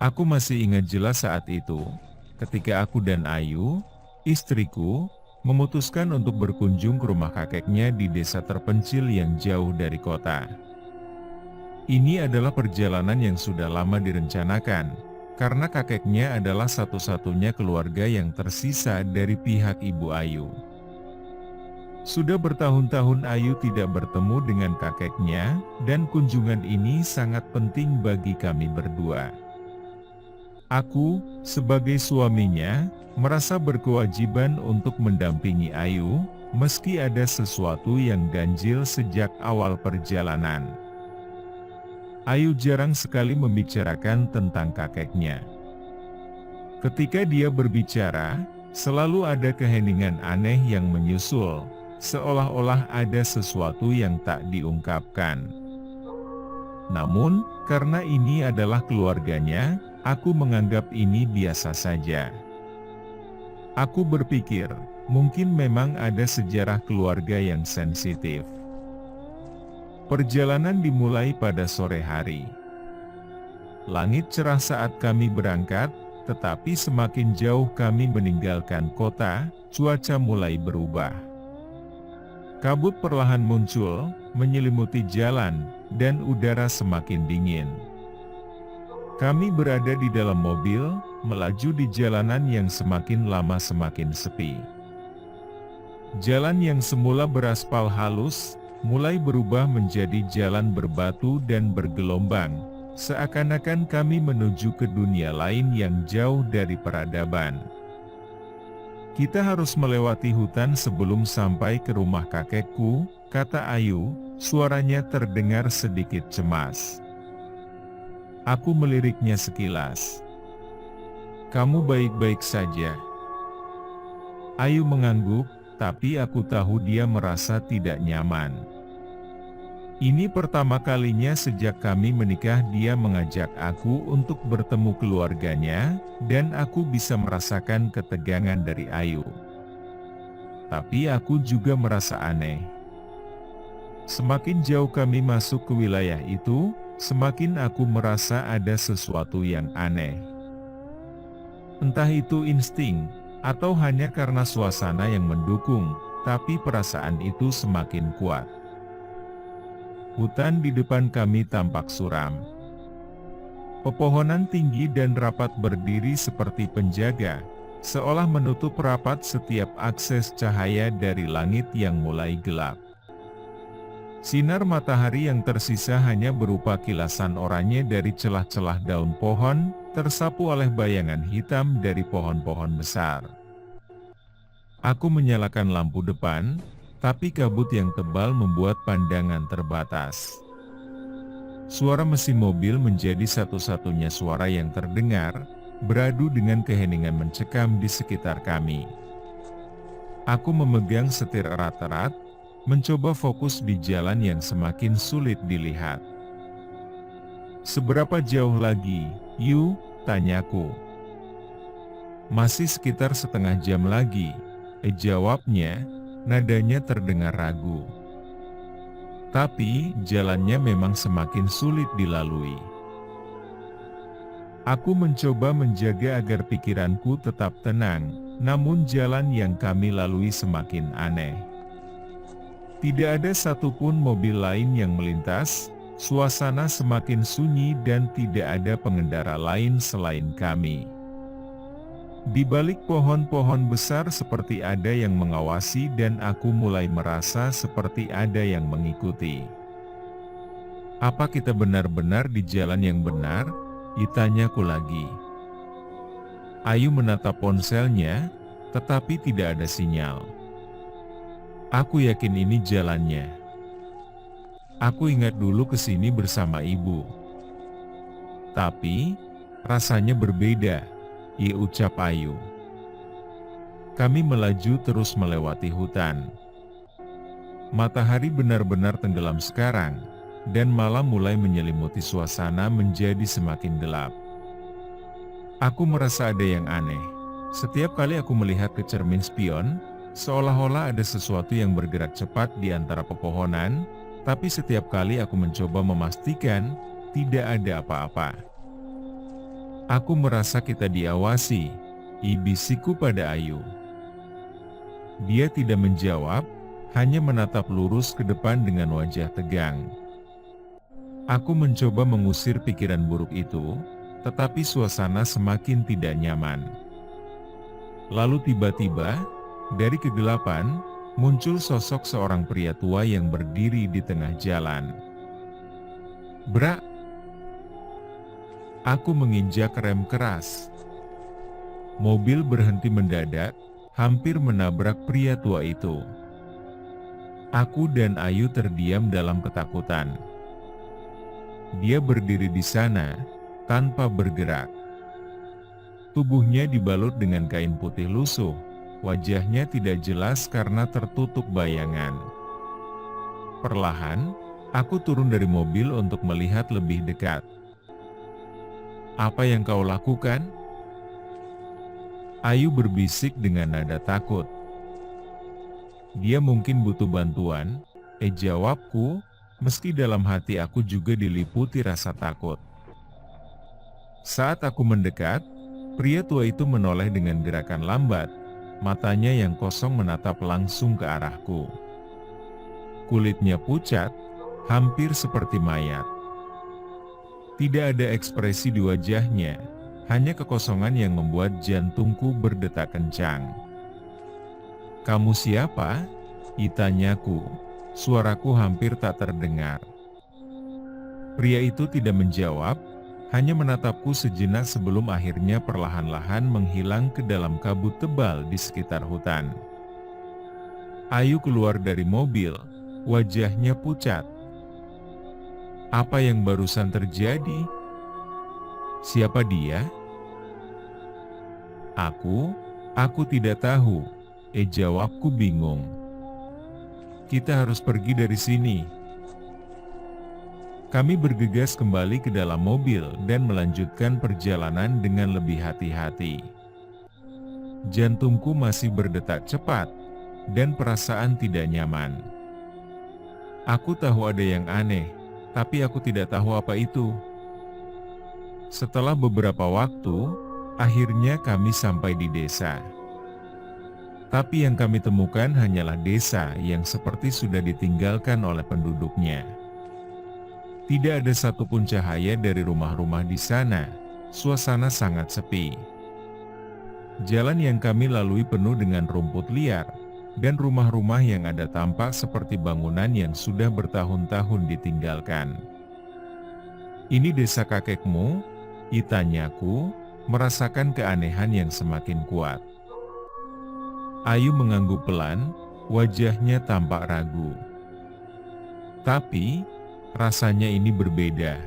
Aku masih ingat jelas saat itu, ketika aku dan Ayu, istriku, memutuskan untuk berkunjung ke rumah kakeknya di desa terpencil yang jauh dari kota. Ini adalah perjalanan yang sudah lama direncanakan, karena kakeknya adalah satu-satunya keluarga yang tersisa dari pihak ibu Ayu. Sudah bertahun-tahun Ayu tidak bertemu dengan kakeknya, dan kunjungan ini sangat penting bagi kami berdua. Aku, sebagai suaminya, merasa berkewajiban untuk mendampingi Ayu, meski ada sesuatu yang ganjil sejak awal perjalanan. Ayu jarang sekali membicarakan tentang kakeknya. Ketika dia berbicara, selalu ada keheningan aneh yang menyusul, seolah-olah ada sesuatu yang tak diungkapkan. Namun, karena ini adalah keluarganya, aku menganggap ini biasa saja. Aku berpikir, mungkin memang ada sejarah keluarga yang sensitif. Perjalanan dimulai pada sore hari. Langit cerah saat kami berangkat, tetapi semakin jauh kami meninggalkan kota, cuaca mulai berubah. Kabut perlahan muncul, menyelimuti jalan, dan udara semakin dingin. Kami berada di dalam mobil, melaju di jalanan yang semakin lama semakin sepi. Jalan yang semula beraspal halus, mulai berubah menjadi jalan berbatu dan bergelombang, seakan-akan kami menuju ke dunia lain yang jauh dari peradaban. Kita harus melewati hutan sebelum sampai ke rumah kakekku, kata Ayu, suaranya terdengar sedikit cemas. Aku meliriknya sekilas. Kamu baik-baik saja? Ayu mengangguk, tapi aku tahu dia merasa tidak nyaman. Ini pertama kalinya sejak kami menikah dia mengajak aku untuk bertemu keluarganya, dan aku bisa merasakan ketegangan dari Ayu. Tapi aku juga merasa aneh. Semakin jauh kami masuk ke wilayah itu, semakin aku merasa ada sesuatu yang aneh. Entah itu insting, atau hanya karena suasana yang mendukung, tapi perasaan itu semakin kuat. Hutan di depan kami tampak suram. Pepohonan tinggi dan rapat berdiri seperti penjaga, seolah menutup rapat setiap akses cahaya dari langit yang mulai gelap. Sinar matahari yang tersisa hanya berupa kilasan oranye dari celah-celah daun pohon, tersapu oleh bayangan hitam dari pohon-pohon besar. Aku menyalakan lampu depan, tapi kabut yang tebal membuat pandangan terbatas. Suara mesin mobil menjadi satu-satunya suara yang terdengar, beradu dengan keheningan mencekam di sekitar kami. Aku memegang setir erat-erat, mencoba fokus di jalan yang semakin sulit dilihat. Seberapa jauh lagi, Yu? Tanyaku. Masih sekitar setengah jam lagi, jawabnya. Nadanya terdengar ragu. Tapi, jalannya memang semakin sulit dilalui. Aku mencoba menjaga agar pikiranku tetap tenang, namun jalan yang kami lalui semakin aneh. Tidak ada satupun mobil lain yang melintas, suasana semakin sunyi dan tidak ada pengendara lain selain kami. Di balik pohon-pohon besar seperti ada yang mengawasi dan aku mulai merasa seperti ada yang mengikuti. Apa kita benar-benar di jalan yang benar? Ditanyaku lagi. Ayu menatap ponselnya, tetapi tidak ada sinyal. Aku yakin ini jalannya. Aku ingat dulu kesini bersama ibu. Tapi, rasanya berbeda. Ucap Ayu. Kami melaju terus melewati hutan. Matahari benar-benar tenggelam sekarang, dan malam mulai menyelimuti suasana menjadi semakin gelap. Aku merasa ada yang aneh. Setiap kali aku melihat ke cermin spion, seolah-olah ada sesuatu yang bergerak cepat di antara pepohonan, Tapi setiap kali aku mencoba memastikan, tidak ada apa-apa. Aku merasa kita diawasi, bisiku pada Ayu. Dia tidak menjawab, hanya menatap lurus ke depan dengan wajah tegang. Aku mencoba mengusir pikiran buruk itu, tetapi suasana semakin tidak nyaman. Lalu tiba-tiba, dari kegelapan, muncul sosok seorang pria tua yang berdiri di tengah jalan. Brak! Aku menginjak rem keras. Mobil berhenti mendadak, hampir menabrak pria tua itu. Aku dan Ayu terdiam dalam ketakutan. Dia berdiri di sana, tanpa bergerak. Tubuhnya dibalut dengan kain putih lusuh, wajahnya tidak jelas karena tertutup bayangan. Perlahan, aku turun dari mobil untuk melihat lebih dekat. "Apa yang kau lakukan?" Ayu berbisik dengan nada takut. "Dia mungkin butuh bantuan," jawabku, meski dalam hati aku juga diliputi rasa takut. Saat aku mendekat, pria tua itu menoleh dengan gerakan lambat, matanya yang kosong menatap langsung ke arahku. Kulitnya pucat, hampir seperti mayat. Tidak ada ekspresi di wajahnya, hanya kekosongan yang membuat jantungku berdetak kencang. "Kamu siapa?" Tanyaku. Suaraku hampir tak terdengar. Pria itu tidak menjawab, hanya menatapku sejenak sebelum akhirnya perlahan-lahan menghilang ke dalam kabut tebal di sekitar hutan. Ayu keluar dari mobil, wajahnya pucat. "Apa yang barusan terjadi? Siapa dia?" Aku tidak tahu," jawabku bingung. "Kita harus pergi dari sini." Kami bergegas kembali ke dalam mobil dan melanjutkan perjalanan dengan lebih hati-hati. Jantungku masih berdetak cepat, dan perasaan tidak nyaman. Aku tahu ada yang aneh, tapi aku tidak tahu apa itu. Setelah beberapa waktu, akhirnya kami sampai di desa. Tapi yang kami temukan hanyalah desa yang seperti sudah ditinggalkan oleh penduduknya. Tidak ada satupun cahaya dari rumah-rumah di sana, suasana sangat sepi. Jalan yang kami lalui penuh dengan rumput liar, dan rumah-rumah yang ada tampak seperti bangunan yang sudah bertahun-tahun ditinggalkan. "Ini desa kakekmu?" Tanyaku, merasakan keanehan yang semakin kuat. Ayu mengangguk pelan, wajahnya tampak ragu. "Tapi, rasanya ini berbeda.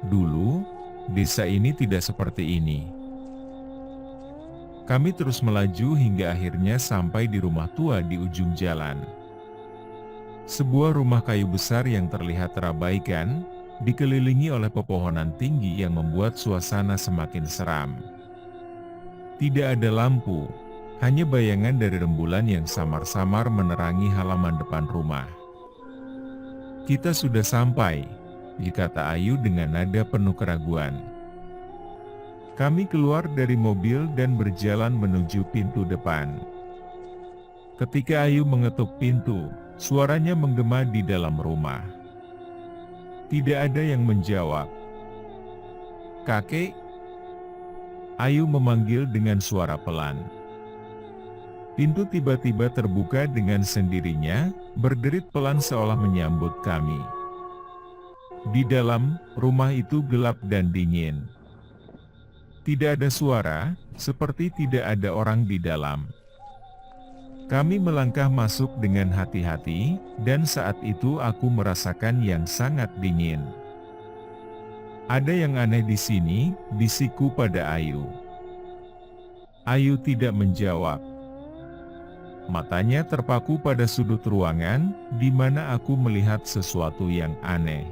Dulu, desa ini tidak seperti ini." Kami terus melaju hingga akhirnya sampai di rumah tua di ujung jalan. Sebuah rumah kayu besar yang terlihat terabaikan, dikelilingi oleh pepohonan tinggi yang membuat suasana semakin seram. Tidak ada lampu, hanya bayangan dari rembulan yang samar-samar menerangi halaman depan rumah. "Kita sudah sampai," kata Ayu dengan nada penuh keraguan. Kami keluar dari mobil dan berjalan menuju pintu depan. Ketika Ayu mengetuk pintu, suaranya menggema di dalam rumah. Tidak ada yang menjawab. "Kakek?" Ayu memanggil dengan suara pelan. Pintu tiba-tiba terbuka dengan sendirinya, berderit pelan seolah menyambut kami. Di dalam, rumah itu gelap dan dingin. Tidak ada suara, seperti tidak ada orang di dalam. Kami melangkah masuk dengan hati-hati, dan saat itu aku merasakan yang sangat dingin. "Ada yang aneh di sini," bisikku pada Ayu. Ayu tidak menjawab. Matanya terpaku pada sudut ruangan, di mana aku melihat sesuatu yang aneh.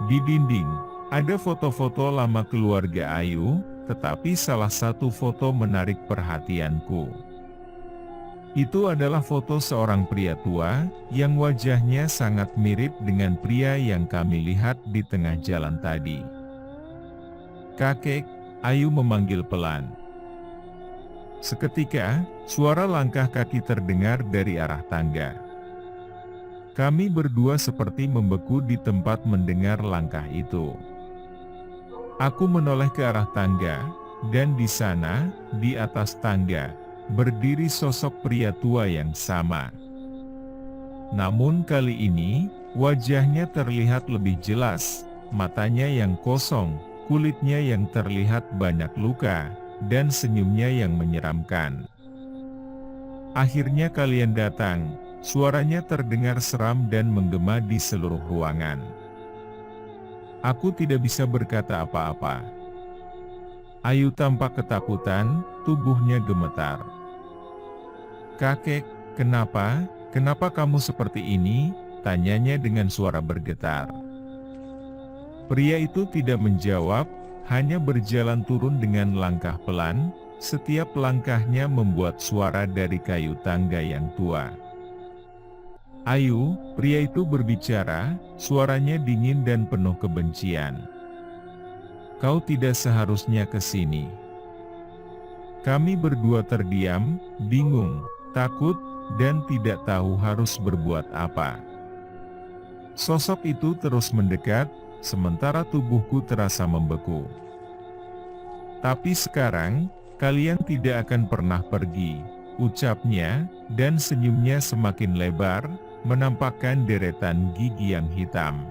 Di dinding, ada foto-foto lama keluarga Ayu, tetapi salah satu foto menarik perhatianku. Itu adalah foto seorang pria tua, yang wajahnya sangat mirip dengan pria yang kami lihat di tengah jalan tadi. "Kakek," Ayu memanggil pelan. Seketika, suara langkah kaki terdengar dari arah tangga. Kami berdua seperti membeku di tempat mendengar langkah itu. Aku menoleh ke arah tangga, dan di sana, di atas tangga, berdiri sosok pria tua yang sama. Namun kali ini, wajahnya terlihat lebih jelas, matanya yang kosong, kulitnya yang terlihat banyak luka, dan senyumnya yang menyeramkan. "Akhirnya kalian datang," suaranya terdengar seram dan menggema di seluruh ruangan. Aku tidak bisa berkata apa-apa. Ayu tampak ketakutan, tubuhnya gemetar. "Kakek, kenapa? Kenapa kamu seperti ini?" tanyanya dengan suara bergetar. Pria itu tidak menjawab, hanya berjalan turun dengan langkah pelan, setiap langkahnya membuat suara dari kayu tangga yang tua. "Ayu," pria itu berbicara, suaranya dingin dan penuh kebencian. "Kau tidak seharusnya ke sini." Kami berdua terdiam, bingung, takut, dan tidak tahu harus berbuat apa. Sosok itu terus mendekat, sementara tubuhku terasa membeku. "Tapi sekarang, kalian tidak akan pernah pergi," ucapnya, dan senyumnya semakin lebar, menampakkan deretan gigi yang hitam.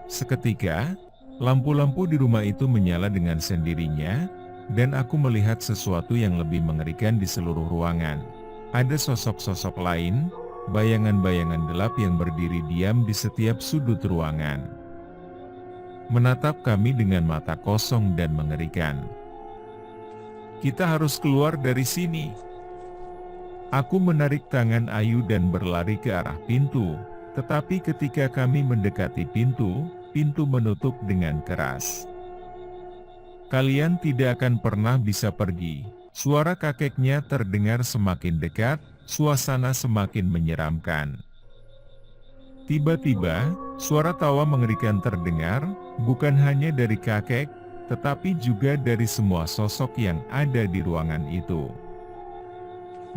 Seketika, lampu-lampu di rumah itu menyala dengan sendirinya, dan aku melihat sesuatu yang lebih mengerikan di seluruh ruangan. Ada sosok-sosok lain, bayangan-bayangan gelap yang berdiri diam di setiap sudut ruangan, menatap kami dengan mata kosong dan mengerikan. "Kita harus keluar dari sini." Aku menarik tangan Ayu dan berlari ke arah pintu, tetapi ketika kami mendekati pintu, pintu menutup dengan keras. "Kalian tidak akan pernah bisa pergi." Suara kakeknya terdengar semakin dekat, suasana semakin menyeramkan. Tiba-tiba, suara tawa mengerikan terdengar, bukan hanya dari kakek, tetapi juga dari semua sosok yang ada di ruangan itu.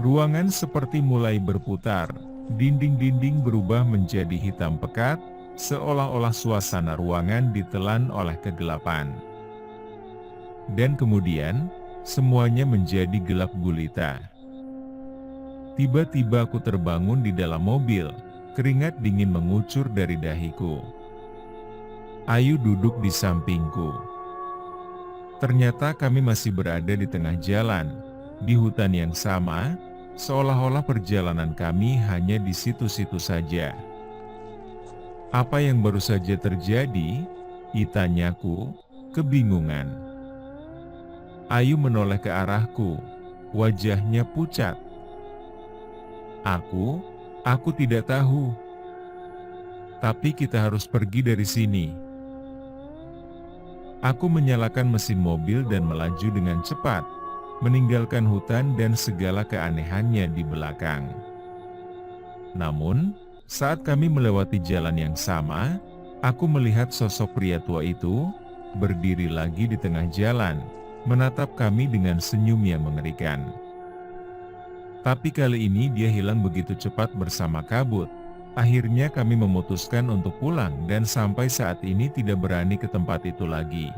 Ruangan seperti mulai berputar, dinding-dinding berubah menjadi hitam pekat, seolah-olah suasana ruangan ditelan oleh kegelapan. Dan kemudian, semuanya menjadi gelap gulita. Tiba-tiba aku terbangun di dalam mobil, keringat dingin mengucur dari dahiku. Ayu duduk di sampingku. Ternyata kami masih berada di tengah jalan, di hutan yang sama, seolah-olah perjalanan kami hanya di situ-situ saja. "Apa yang baru saja terjadi?" tanyaku, kebingungan. Ayu menoleh ke arahku, wajahnya pucat. Aku tidak tahu. Tapi kita harus pergi dari sini." Aku menyalakan mesin mobil dan melaju dengan cepat, meninggalkan hutan dan segala keanehannya di belakang. Namun, saat kami melewati jalan yang sama, aku melihat sosok pria tua itu, berdiri lagi di tengah jalan, menatap kami dengan senyum yang mengerikan. Tapi kali ini dia hilang begitu cepat bersama kabut. Akhirnya kami memutuskan untuk pulang dan sampai saat ini tidak berani ke tempat itu lagi.